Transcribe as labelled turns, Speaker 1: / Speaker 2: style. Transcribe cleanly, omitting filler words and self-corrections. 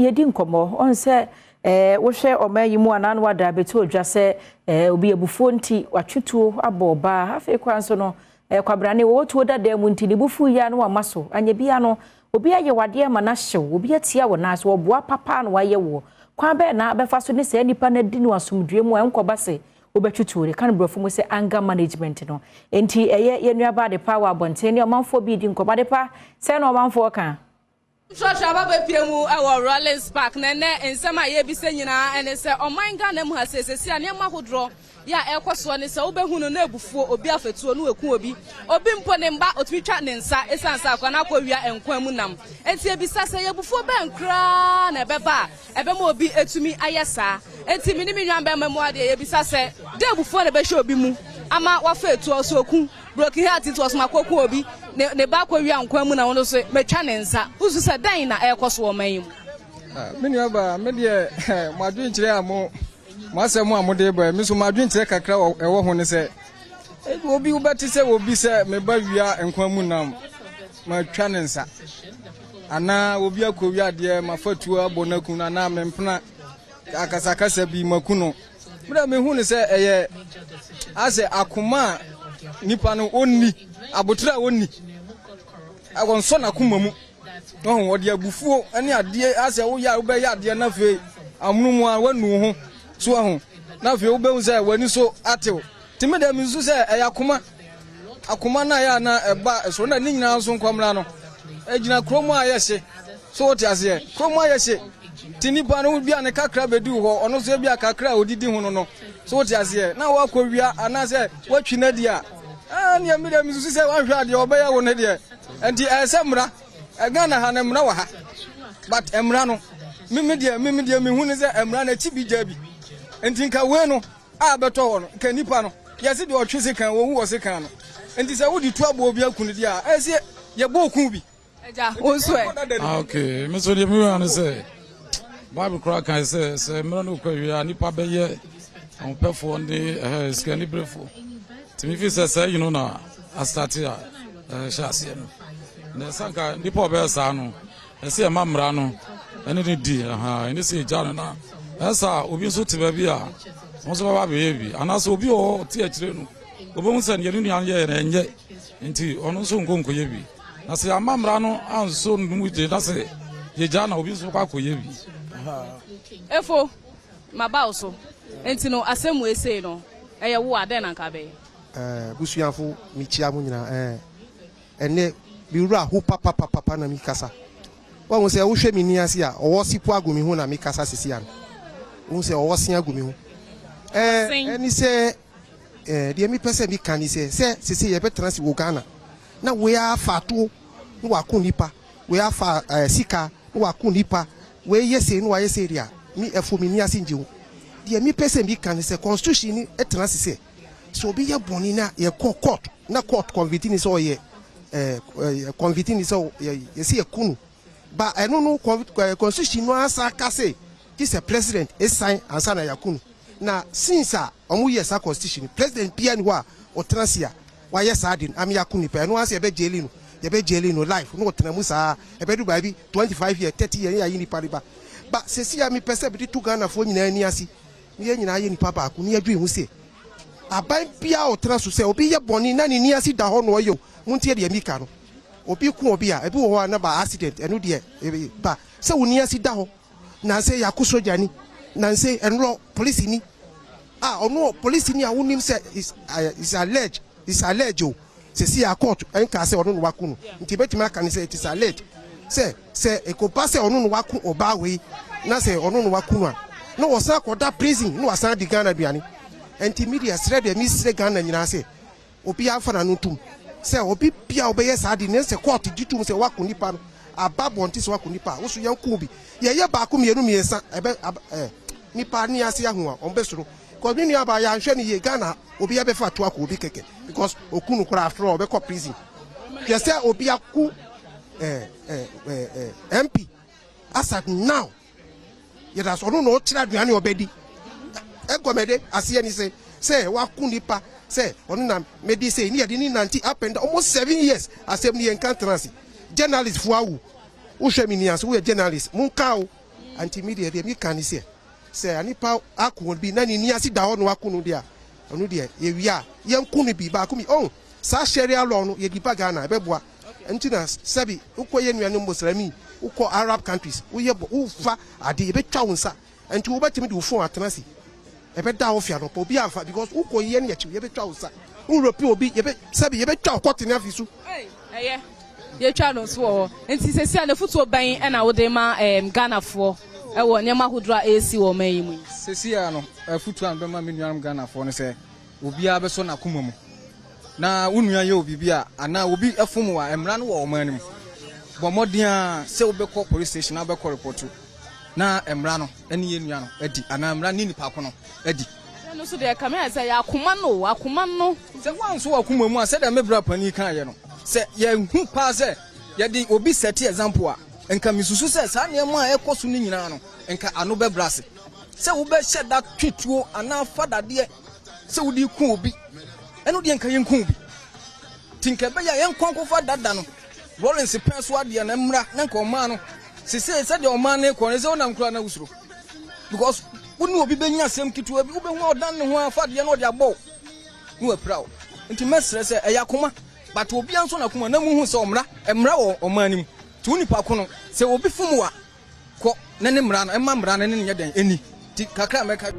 Speaker 1: yedi nkomo on se wo hwe omayimu ananu wada beto odwa se obi ebufuo nti watwetuo aboba afi kwanso no kwabrane wo to dada mu nti libufu ya no amaso anye bia no obi aye wade ma na hyew obi atia wo na so wo boa papa no waye wo kwa be na befa so ne se nipa na di no asomdue mu enkoba se obetweturi kan brofo mu se anger management no enti ye nuaba de power bonte ne omanfo bi di nkoba de pa se no omanfo kan
Speaker 2: Trotro ababa piemu ewo Rollins Park nene ensema ye bi se nyina ene se omanga na mu ha sesesi ane ma hodro ya ekoso ne se obehunu na ebufuo obi afetuo no eku obi mpo ne mba otwitwa ne nsa esansa akwa na kwawia enkwan mu nam enti ebisa se ye bufuo be nkra na ebeba ebema obi etumi ayesa enti mini minwan be mamu ade ye bisa se de ebufuo ne be hye obi mu ama wafetuo so oku broken heart it was makoku obi ne ba kwawia enkwan mu na wono so metwa ne nsa usu se dan na ekoso o manyi mu
Speaker 3: mini aba me de madwen kire amo masemu amode ba mi so madwen kire kakra ewo ho ne se obi ubati se obi se me ba wia enkwan mu nam ma twa ne nsa ana obi akowia de mafatuo abonaku na me mpena akasakasa bi makuno mura me hu ne se eye ase akoma nipa no onni abotra onni awonso na kuma mu no ho de abufuo ane ade ase wo ya wo be ya ade na fe amunumu a wanu ho so ho na fe wo be se wani so atew timi da mi su se akoma na ya na eba so na ni nyina so nkwamra no ejina kromo ayese so wote ase kromo ayese tinipa no bia ne kakra bedu ho ono so bia kakra odidi ho no so wote ase na wa kwawia ana se watwi na dia ni mi da mi su se wan hwa ade obaya wo ne de enti esemra Gana ha na mra wa ha but emra no mimi dia mi hu ne se emra na chi bi jabi enti nka we no a beto ho no ka nipa no yesi de otwe kan wo hu wo se kan no enti se wo di tu abo obi akunu dia ese ye bo okun bi eja onso
Speaker 4: okay me so de mi wan se bible crack kan se emra no kwa wi nipa be ye on perfo ndi scan brefo timi fi se you know na astatia shase no ne sanka nipa obe sa no ese mamra no ene ni di ene se jano na esa obi so tiba bi a won so baba be bi anaso obi o ti akire no obo hu se ne yenu an ye na enye nti ono so nkonko ye bi na se amamra no anso ndu je na se ye jana obi so kwa koye bi
Speaker 2: efo maba so enti no asemu ese no eye wo ade na nka be
Speaker 5: busuafo mi chia mu nyina ene biura hu papa na mi kasa wa won se wo hwe mi ni ase a owo sipo agomi hu na mi kasa sisi an won se owo sin agomi hu eni se de mi pese mi kan ni se sisi ye be transi wo Ghana na we afato no wa ku nipa we afa sika no wa ku nipa we yese no wa yese ria mi efo mi ni ase njiwo de mi pese mi kan ni se constitution ni transi se so bi ye boni na ye court na court convict ni so ye conviting so you see a kunu but I don't know constitution no asa kase this a president is sign ansa na yakunu na since omu yes a constitution president pia ni wa otransia wa yes adin am yakunu pe no asa be jeli no life no otramu sa e be du ba bi 25 years 30 years ya yini pariba but se si am pese be tu Ghana fo nyina ni asi ni nyina ye ni papa ku ni adwi hu se aban pia otranso se obi ye boni na ni asi da ho no yo muntie de amika no obi ku obi a ebi wo ho na ba accident enu de ba se woni asi da ho na se yakoso jani na se enro police ni ono police ni a wonim se is alleged o se si a court enka se ono no wakunu nti betima aka ni se it is alleged se e ko pass ono no waku oba we na se ono no wakunu a no wosa koda prison no wasa di Ghana duani enti media sre de mi sre Ghana nyina se obi afa na no tum se obi pia obeye saadi ne se court ditum se waku nipa no ababonti se waku nipa wo so yanku bi ye ba ko mienu miensa ebe nipa ni ase ahu a ombesoro ko ni aba ya hwe ni ye Ghana obi ya be fa to akọ obi keke because okunu kura afro obe ko prison ye se obi aku MP asat now ye da so no tira duane obedi egomede ase ni se waku nipa say onu na medi say ni yadi ni nanti up and almost 7 years asem ni encountrance journalist fu awu wo hwe mi ni aso wo journalist mun ka o anti media de mi kan se anipa akun bi na ni asi da ho no akun de a onu de ye wi a ye nkun bi ba akumi oh sa sharia law no ye di pa Ghana be boa anti na sabi ukoye nuanu muslimi uko Arab countries uye ufa ade ye be twa wonsa anti wo batimi de wo phone atenasi e be da wo fia no po bi anfa because ukoye ne ye chi ye be twa wonsa Europe obi ye be sabi ye be twa kwotene afisu
Speaker 2: eye ye twa no so ho enti sesi a ne futu ban e na wo de ma Ghana fo e wo ne ma hodra AC wo man yi mu
Speaker 3: sesi a no futu an be ma me nuanam Ghana fo ne se obi a be so na koma mu na wonua ye obi bia ana obi efom wa emra no wo man nim bo modin se obekọ police station abekọ report na emra no ene ye nua no adi ana emra ni nipa ko no adi
Speaker 2: no so de kamera say akoma no
Speaker 3: se wan so akoma mu a se de mebra pani kan ye no se ye hu pa se ye di obi set example a enka misusu se sa ne mu a ekoso ni nyina no enka ano be brase se wo be sheda twituo ana fada de se wo di ku obi eno de enka ye nku obi tinka be ya ye nkwanko fa dada no Rollins penso ade na mra na nka oma no se de oma na ko ne se wona nkura na usuro because woni obi benya asem kitu obi wo be hu odan ne ho afa de na ode abọ no apra nti mesre se eya koma but obi anso na koma na mu hu se omra emra wo oma nim ti woni pa ko no se obi fumu a ko ne mra no emma mra ne ne nye den eni ti kakra meka